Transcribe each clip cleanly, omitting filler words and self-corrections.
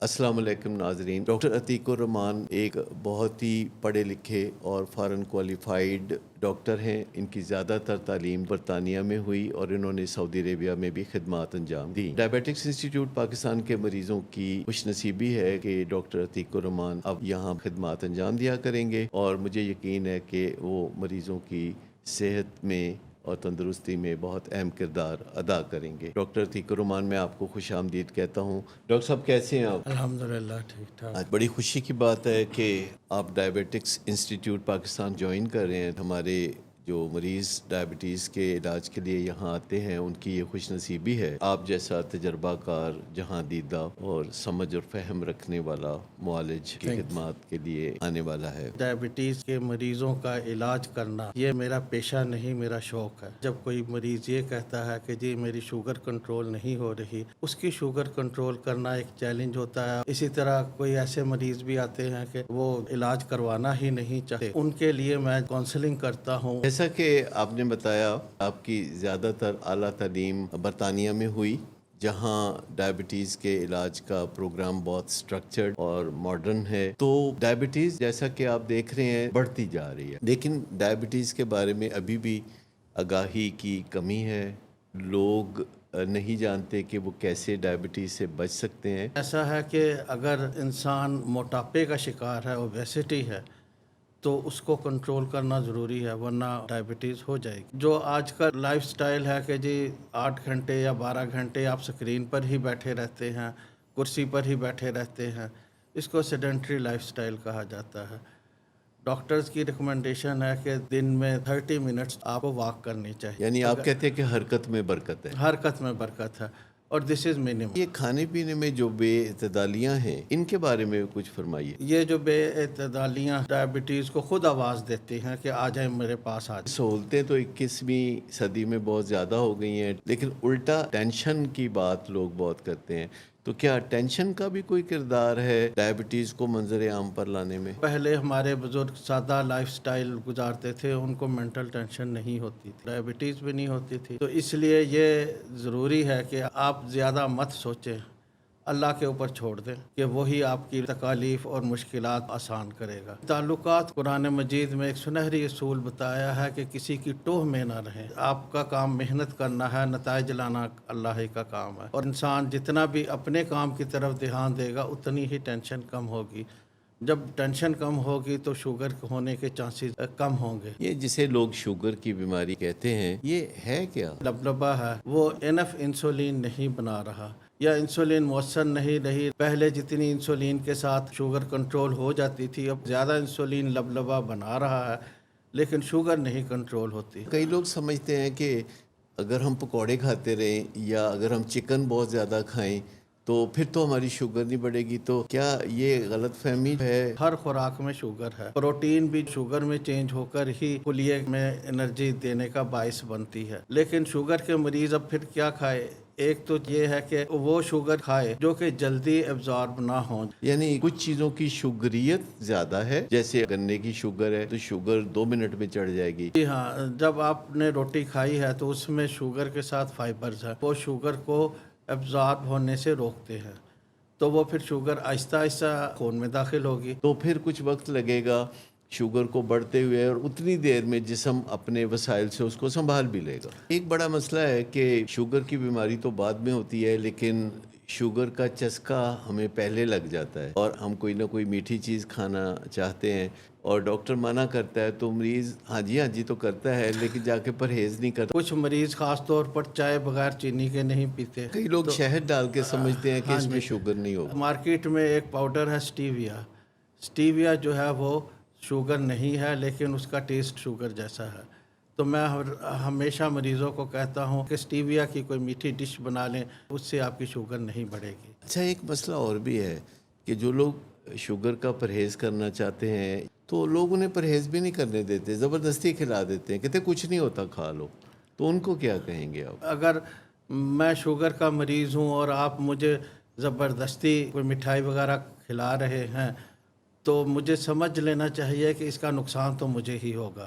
السلام علیکم ناظرین، ڈاکٹر عتیق الرحمان ایک بہت ہی پڑھے لکھے اور فارن کوالیفائیڈ ڈاکٹر ہیں۔ ان کی زیادہ تر تعلیم برطانیہ میں ہوئی اور انہوں نے سعودی عربیہ میں بھی خدمات انجام دی۔ ڈائبیٹکس انسٹیٹیوٹ پاکستان کے مریضوں کی خوش نصیبی ہے کہ ڈاکٹر عتیق الرحمان اب یہاں خدمات انجام دیا کریں گے، اور مجھے یقین ہے کہ وہ مریضوں کی صحت میں اور تندرستی میں بہت اہم کردار ادا کریں گے۔ ڈاکٹر عتیق الرحمان، میں آپ کو خوش آمدید کہتا ہوں۔ ڈاکٹر صاحب کیسے ہیں آپ؟ الحمدللہ ٹھیک ٹھاک۔ آج بڑی خوشی کی بات ہے کہ آپ ڈائبیٹکس انسٹیٹیوٹ پاکستان جوائن کر رہے ہیں۔ ہمارے جو مریض ڈائبٹیز کے علاج کے لیے یہاں آتے ہیں ان کی یہ خوش نصیبی ہے۔ آپ جیسا تجربہ کار، جہاں دیدہ اور سمجھ اور فہم رکھنے والا معالج کی خدمات کے لیے آنے والا ہے۔ ڈائبٹیز کے مریضوں کا علاج کرنا یہ میرا پیشہ نہیں، میرا شوق ہے۔ جب کوئی مریض یہ کہتا ہے کہ جی میری شوگر کنٹرول نہیں ہو رہی، اس کی شوگر کنٹرول کرنا ایک چیلنج ہوتا ہے۔ اسی طرح کوئی ایسے مریض بھی آتے ہیں کہ وہ علاج کروانا ہی نہیں چاہتے، ان کے لیے میں کونسلنگ کرتا ہوں۔ جیسا کہ آپ نے بتایا، آپ کی زیادہ تر اعلیٰ تعلیم برطانیہ میں ہوئی، جہاں ڈائبٹیز کے علاج کا پروگرام بہت سٹرکچرڈ اور ماڈرن ہے۔ تو ڈائبٹیز جیسا کہ آپ دیکھ رہے ہیں بڑھتی جا رہی ہے، لیکن ڈائبٹیز کے بارے میں ابھی بھی آگاہی کی کمی ہے۔ لوگ نہیں جانتے کہ وہ کیسے ڈائبٹیز سے بچ سکتے ہیں۔ ایسا ہے کہ اگر انسان موٹاپے کا شکار ہے، اوبیسٹی ہے، تو اس کو کنٹرول کرنا ضروری ہے، ورنہ ڈائبٹیز ہو جائے گی۔ جو آج کا لائف سٹائل ہے کہ جی 8 گھنٹے یا 12 گھنٹے آپ سکرین پر ہی بیٹھے رہتے ہیں، کرسی پر ہی بیٹھے رہتے ہیں، اس کو سیڈنٹری لائف سٹائل کہا جاتا ہے۔ ڈاکٹرز کی ریکمنڈیشن ہے کہ دن میں 30 منٹس آپ کو واک کرنی چاہیے، یعنی آپ کہتے ہیں کہ حرکت میں برکت ہے۔ حرکت میں برکت ہے، اور دس از منیمم۔ یہ کھانے پینے میں جو بے اعتدالیاں ہیں، ان کے بارے میں کچھ فرمائیے۔ یہ جو بے اعتدالیاں ڈائبٹیز کو خود آواز دیتی ہیں کہ آ جائیں میرے پاس، آ جائیں۔ سہولتیں تو 21ویں صدی میں بہت زیادہ ہو گئی ہیں، لیکن الٹا ٹینشن کی بات لوگ بہت کرتے ہیں۔ تو کیا ٹینشن کا بھی کوئی کردار ہے ڈائبٹیز کو منظر عام پر لانے میں؟ پہلے ہمارے بزرگ سادہ لائف سٹائل گزارتے تھے، ان کو مینٹل ٹینشن نہیں ہوتی تھی، ڈائبٹیز بھی نہیں ہوتی تھی۔ تو اس لیے یہ ضروری ہے کہ آپ زیادہ مت سوچیں، اللہ کے اوپر چھوڑ دیں کہ وہی آپ کی تکالیف اور مشکلات آسان کرے گا۔ تعلقات، قرآن مجید میں ایک سنہری اصول بتایا ہے کہ کسی کی ٹوہ میں نہ رہیں۔ آپ کا کام محنت کرنا ہے، نتائج لانا اللہ ہی کا کام ہے، اور انسان جتنا بھی اپنے کام کی طرف دھیان دے گا اتنی ہی ٹینشن کم ہوگی۔ جب ٹینشن کم ہوگی تو شوگر ہونے کے چانسز کم ہوں گے۔ یہ جسے لوگ شوگر کی بیماری کہتے ہیں، یہ ہے کیا؟ لبلبہ ہے، وہ انف انسولین نہیں بنا رہا، یا انسولین مؤثر نہیں رہی۔ پہلے جتنی انسولین کے ساتھ شوگر کنٹرول ہو جاتی تھی، اب زیادہ انسولین لبلبہ بنا رہا ہے لیکن شوگر نہیں کنٹرول ہوتی۔ کئی لوگ سمجھتے ہیں کہ اگر ہم پکوڑے کھاتے رہیں یا اگر ہم چکن بہت زیادہ کھائیں تو پھر تو ہماری شوگر نہیں بڑھے گی۔ تو کیا یہ غلط فہمی ہے؟ ہر خوراک میں شوگر ہے، پروٹین بھی شوگر میں چینج ہو کر ہی خلیے میں انرجی دینے کا باعث بنتی ہے۔ لیکن شوگر کے مریض اب پھر کیا کھائے؟ ایک تو یہ ہے کہ وہ شوگر کھائے جو کہ جلدی ایبزارب نہ ہوں، یعنی کچھ چیزوں کی شوگریت زیادہ ہے، جیسے گنے کی شوگر ہے تو شوگر 2 منٹ میں چڑھ جائے گی۔ جی ہاں، جب آپ نے روٹی کھائی ہے تو اس میں شوگر کے ساتھ فائبرز ہیں، وہ شوگر کو ایبزارب ہونے سے روکتے ہیں، تو وہ پھر شوگر آہستہ آہستہ خون میں داخل ہوگی۔ تو پھر کچھ وقت لگے گا شوگر کو بڑھتے ہوئے، اور اتنی دیر میں جسم اپنے وسائل سے اس کو سنبھال بھی لے گا۔ ایک بڑا مسئلہ ہے کہ شوگر کی بیماری تو بعد میں ہوتی ہے، لیکن شوگر کا چسکا ہمیں پہلے لگ جاتا ہے، اور ہم کوئی نہ کوئی میٹھی چیز کھانا چاہتے ہیں، اور ڈاکٹر منع کرتا ہے تو مریض ہاں جی تو کرتا ہے، لیکن جا کے پرہیز نہیں کرتا۔ کچھ مریض خاص طور پر چائے بغیر چینی کے نہیں پیتے۔ کئی لوگ شہد ڈال کے سمجھتے ہیں کہ اس میں شوگر نہیں ہوگا۔ مارکیٹ میں ایک پاؤڈر ہے سٹیویا، سٹیویا جو ہے وہ شوگر نہیں ہے، لیکن اس کا ٹیسٹ شوگر جیسا ہے۔ تو میں ہمیشہ مریضوں کو کہتا ہوں کہ سٹیویا کی کوئی میٹھی ڈش بنا لیں، اس سے آپ کی شوگر نہیں بڑھے گی۔ اچھا، ایک مسئلہ اور بھی ہے کہ جو لوگ شوگر کا پرہیز کرنا چاہتے ہیں تو لوگ انہیں پرہیز بھی نہیں کرنے دیتے، زبردستی کھلا دیتے ہیں، کہتے کچھ نہیں ہوتا کھا لو۔ تو ان کو کیا کہیں گے آپ؟ اگر میں شوگر کا مریض ہوں اور آپ مجھے زبردستی کوئی مٹھائی وغیرہ کھلا رہے ہیں تو مجھے سمجھ لینا چاہیے کہ اس کا نقصان تو مجھے ہی ہوگا۔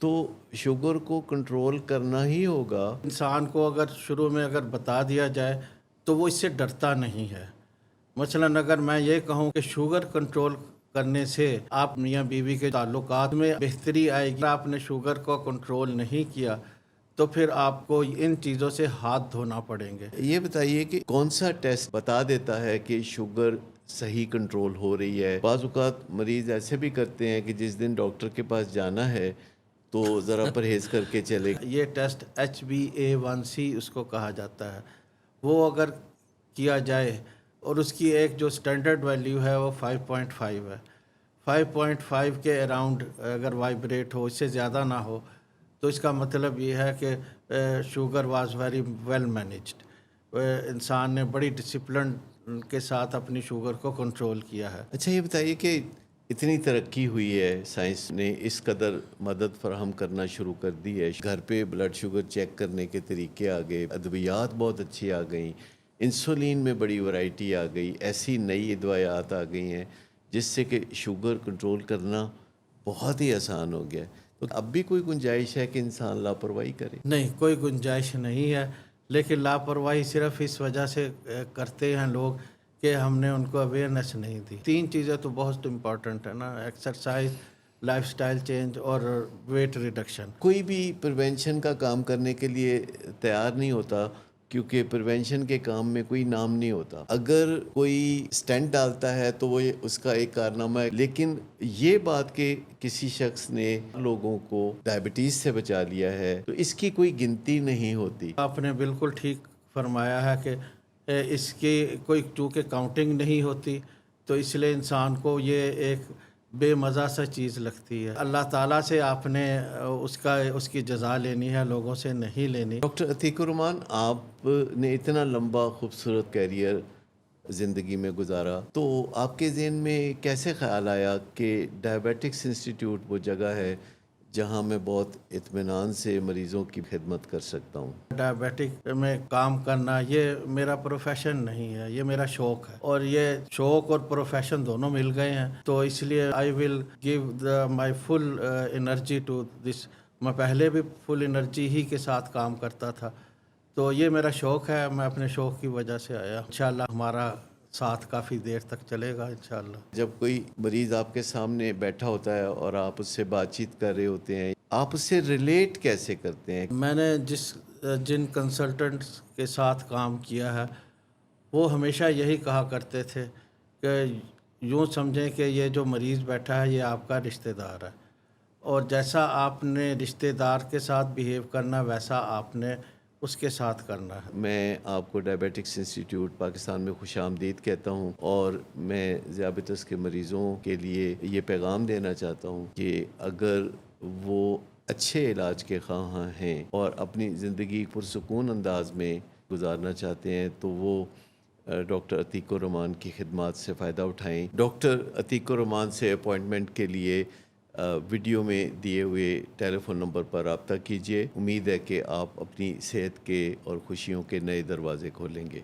تو شوگر کو کنٹرول کرنا ہی ہوگا. انسان کو اگر شروع میں اگر بتا دیا جائے تو وہ اس سے ڈرتا نہیں ہے. مثلاً اگر میں یہ کہوں کہ شوگر کنٹرول کرنے سے آپ میاں بیوی کے تعلقات میں بہتری آئے گی، آپ نے شوگر کو کنٹرول نہیں کیا تو پھر آپ کو ان چیزوں سے ہاتھ دھونا پڑیں گے. یہ بتائیے کہ کون سا ٹیسٹ بتا دیتا ہے کہ شوگر صحیح کنٹرول ہو رہی ہے؟ بعض اوقات مریض ایسے بھی کرتے ہیں کہ جس دن ڈاکٹر کے پاس جانا ہے تو ذرا پرہیز کر کے چلے. یہ ٹیسٹ HbA1c اس کو کہا جاتا ہے. وہ اگر کیا جائے اور اس کی ایک جو سٹینڈرڈ ویلیو ہے وہ 5.5 ہے. 5.5 کے اراؤنڈ اگر وائبریٹ ہو، اس سے زیادہ نہ ہو، تو اس کا مطلب یہ ہے کہ sugar was very well managed. انسان نے بڑی ڈسپلن کے ساتھ اپنی شوگر کو کنٹرول کیا ہے. اچھا یہ بتائیے کہ اتنی ترقی ہوئی ہے، سائنس نے اس قدر مدد فراہم کرنا شروع کر دی ہے، گھر پہ بلڈ شوگر چیک کرنے کے طریقے آ گئے، ادویات بہت اچھی آ گئیں، انسولین میں بڑی ورائٹی آ گئی، ایسی نئی ادویات آ گئی ہیں جس سے کہ شوگر کنٹرول کرنا بہت ہی آسان ہو گیا ہے. تو اب بھی کوئی گنجائش ہے کہ انسان لاپرواہی کرے؟ نہیں، کوئی گنجائش نہیں ہے، لیکن لاپرواہی صرف اس وجہ سے کرتے ہیں لوگ کہ ہم نے ان کو اویئرنیس نہیں دی. 3 چیزیں تو بہت امپورٹنٹ ہے نا، ایکسرسائز، لائف سٹائل چینج اور ویٹ ریڈکشن. کوئی بھی پریونشن کا کام کرنے کے لیے تیار نہیں ہوتا کیونکہ پریونشن کے کام میں کوئی نام نہیں ہوتا. اگر کوئی سٹینٹ ڈالتا ہے تو وہ اس کا ایک کارنامہ ہے، لیکن یہ بات کہ کسی شخص نے لوگوں کو ڈائبٹیز سے بچا لیا ہے تو اس کی کوئی گنتی نہیں ہوتی. آپ نے بالکل ٹھیک فرمایا ہے کہ اس کی کوئی چونکہ کاؤنٹنگ نہیں ہوتی تو اس لیے انسان کو یہ ایک بے مزہ سا چیز لگتی ہے. اللہ تعالیٰ سے آپ نے اس کی جزا لینی ہے، لوگوں سے نہیں لینی. ڈاکٹر عتیق الرحمان، آپ نے اتنا لمبا خوبصورت کیریئر زندگی میں گزارا، تو آپ کے ذہن میں کیسے خیال آیا کہ ڈائبیٹکس انسٹیٹیوٹ وہ جگہ ہے جہاں میں بہت اطمینان سے مریضوں کی خدمت کر سکتا ہوں؟ ڈائبیٹک میں کام کرنا یہ میرا پروفیشن نہیں ہے، یہ میرا شوق ہے، اور یہ شوق اور پروفیشن دونوں مل گئے ہیں، تو اس لیے I will give my full energy to this. میں پہلے بھی فل انرجی ہی کے ساتھ کام کرتا تھا، تو یہ میرا شوق ہے، میں اپنے شوق کی وجہ سے آیا. انشاءاللہ ہمارا ساتھ کافی دیر تک چلے گا انشاءاللہ. جب کوئی مریض آپ کے سامنے بیٹھا ہوتا ہے اور آپ اس سے بات چیت کر رہے ہوتے ہیں، آپ اس سے ریلیٹ کیسے کرتے ہیں؟ میں نے جن کنسلٹنٹس کے ساتھ کام کیا ہے وہ ہمیشہ یہی کہا کرتے تھے کہ یوں سمجھیں کہ یہ جو مریض بیٹھا ہے یہ آپ کا رشتہ دار ہے، اور جیسا آپ نے رشتہ دار کے ساتھ بیہیو کرنا ویسا آپ نے اس کے ساتھ کرنا ہے. میں آپ کو ڈائبیٹکس انسٹیٹیوٹ پاکستان میں خوش آمدید کہتا ہوں، اور میں ذیابیطس کے مریضوں کے لیے یہ پیغام دینا چاہتا ہوں کہ اگر وہ اچھے علاج کے خواہاں ہیں اور اپنی زندگی پرسکون انداز میں گزارنا چاہتے ہیں تو وہ ڈاکٹر عتیق الرحمان کی خدمات سے فائدہ اٹھائیں. ڈاکٹر عتیق الرحمان سے اپوائنٹمنٹ کے لیے ویڈیو میں دیے ہوئے ٹیلی فون نمبر پر رابطہ کیجیے. امید ہے کہ آپ اپنی صحت کے اور خوشیوں کے نئے دروازے کھولیں گے.